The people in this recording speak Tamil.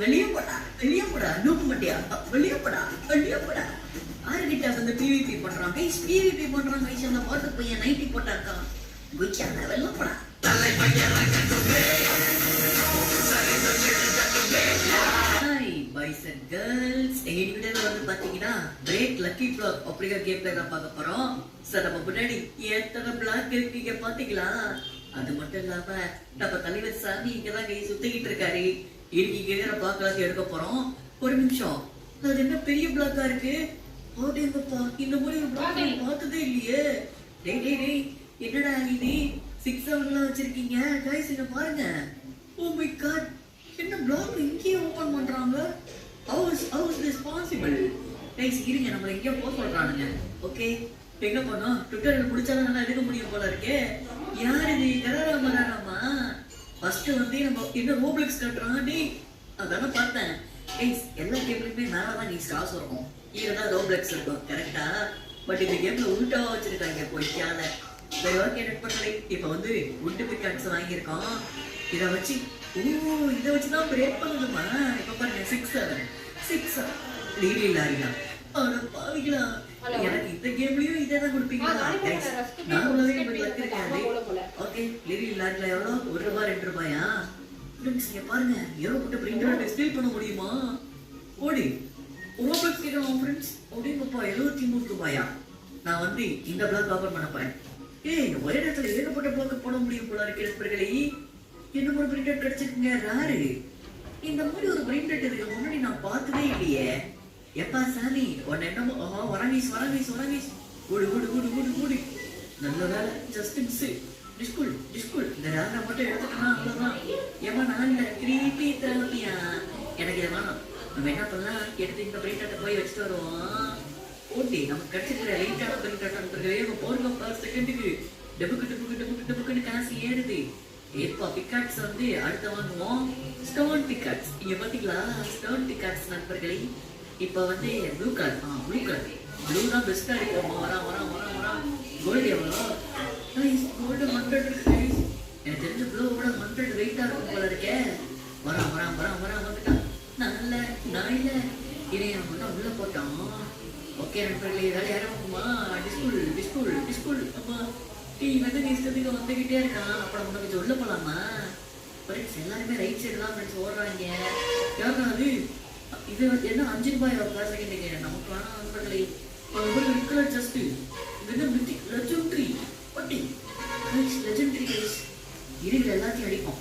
வெளியே போடா நூக்கு மட்டியா, வெளியே போடா. ஆறுகிட்ட வந்து பிவிபி பண்றான் கைஸ், அந்த பாட்டு பையன் நைட்டி போட்டாக்கா குச்சான வெளில போடா. ஹாய் பாய்ஸ் அண்ட் கேர்ள்ஸ், எங்க வீடியோல வந்து பாத்தீங்கன்னா பிரேக் லக்கி பிளாக் அப்படிங்கிற கேம் பிளே தான் பார்க்க போறோம். சார் நம்ம முன்னாடி எத்தனை பிளாக் இருக்கீங்க பாத்தீங்களா? அது மட்டும் இல்லாம நம்ம தலைவர் சாமி இங்கதான் கை சுத்திக்கிட்டு இருக்காரு. இன்னைக்கு கேக்குற பிளாக் எடுக்க போறோம். ஒரு நிமிஷம், அது என்ன பெரிய பிளாக்கா இருக்கு? ஓடேங்கப்பா, இந்த மாதிரி ஒரு பிளாக் பார்த்ததே இல்லையே. டேய் என்னடா இது 6-7 வச்சிருக்கீங்க கைஸ், இங்க பாருங்க. ஓ மை காட், என்ன பிளாக் இங்கேயே ஓபன் பண்றாங்க? how is this possible? Guys இருங்க, நம்மள எங்கேயோ போக சொல்றானுங்க. ஓகே, எங்க போனோம்? ட்விட்டர்ல முடிச்சாதான் நல்லா எடுக்க முடியும் போல இருக்கே. யார் இது? கராராமா ஃபர்ஸ்ட் வந்து நம்ம என்ன ரோப்ளெக்ஸ் கட்டுறான். டேய் அதான பார்த்தேன். கைஸ் எல்லா கேம்லயுமே மேலதான் நீ காசு இருக்கும், கீழே தான் ரோப்ளெக்ஸ் இருக்கும், கரெக்டா? பட் இந்த கேம்ல உள்டாவா வச்சிருக்காங்க பொய்க்கால. ஓகே நட்பர்களே, இப்ப வந்து உட்டு பிக்காட்ஸ் வாங்கியிருக்கோம். இதை வச்சுதான் பிரேக் பண்ணணுமா? இப்ப பாருங்க 6 லீலி லாரியா. ஆனா பாவிங்களா, எனக்கு இந்த கேம்லயும் இதே தான் கொடுப்பீங்களா? நான் உள்ளவே இருக்காது. ஓகே, லீலி லாரில எவ்வளோ? ₹1 ₹2. இங்க பாருங்க, ஏகப்பட்ட பிரிண்டர் ஸ்டீல் பண்ண முடியுமா? ஓடி ரோப்ளெக்ஸ் கேட்கலாம் ஃப்ரெண்ட்ஸ். அப்படிங்கப்பா ₹73. நான் வந்து இந்த பிளாக் ஓபன் பண்ண போறேன். ஒரே இடத்துல ஏகப்பட்ட பிளாக் போட முடியும் போல இருக்கு நண்பர்களே. என்ன ஒரு பிரிண்டர் கிடைச்சிருக்குங்க, ராரு. இந்த மாதிரி ஒரு பிரிண்டர் இதுக்கு முன்னாடி நான் பார்த்ததே இல்லையே. எப்பா சாமி உன்ன என்னமோ வரங்கீஸ் ஓடு. நல்ல வேலை, ஜஸ்ட் மிஸ். டிஸ்குல் இந்த ராரை மட்டும் எடுத்துட்டோம்னா அவ்வளவுதான். ஏமா நான் இல்ல கிரீப்பி திறமையா, எனக்கு இதை வேணும். நம்ம என்ன பண்ணலாம், எடுத்து இந்த பிரிண்டர்ட்ட போய் வச்சுட்டு வருவோம். ஓட்டி நமக்கு கிடைச்சிருக்கிற லைட்டான பிரிண்டர் போருங்க. பர் செகண்டுக்கு டபுக்கு காசு ஏறுது. இப்போ பிக்காட்ஸ் வந்து அடுத்த வாங்குவோம். ஸ்டோன் பிக்காட்ஸ், இங்க பாத்தீங்களா? ஸ்டோன் பிக்காட்ஸ் நண்பர்களே. இப்போ வந்து ப்ளூ கலர் ப்ளூ தான் பெஸ்டா இருக்கு. வரா கோல்டு எவ்வளோ? கோல்டு 100 இருக்கு. எனக்கு தெரிஞ்ச ப்ளூவோட 100 வெயிட்டா இருக்கும் போல இருக்கே. வந்துட்டான். நான் இல்ல இதை நம்ம உள்ள போட்டோம். ஓகே நண்பர்களே, இதெல்லாம் யாருமா? டிஸ்குல் அம்மா டீ வந்து நீ இஷ்டத்துக்கு வந்துகிட்டே இருக்கான். அப்புறம் உனக்கு கொஞ்சம் உள்ள போலாமா? ஃப்ரெண்ட்ஸ் எல்லாருமே ரைட் சைடு தான் ஃப்ரெண்ட்ஸ் ஓடுறாங்க. யாருன்னா அது? இது என்ன ₹5 per செகண்டுங்க? நமக்கு வேணாம் நண்பர்களே. ஜஸ்ட் இது லெஜெண்டரி பட்டி, லெஜெண்டரி இருக்கிற எல்லாத்தையும் அடிப்போம்.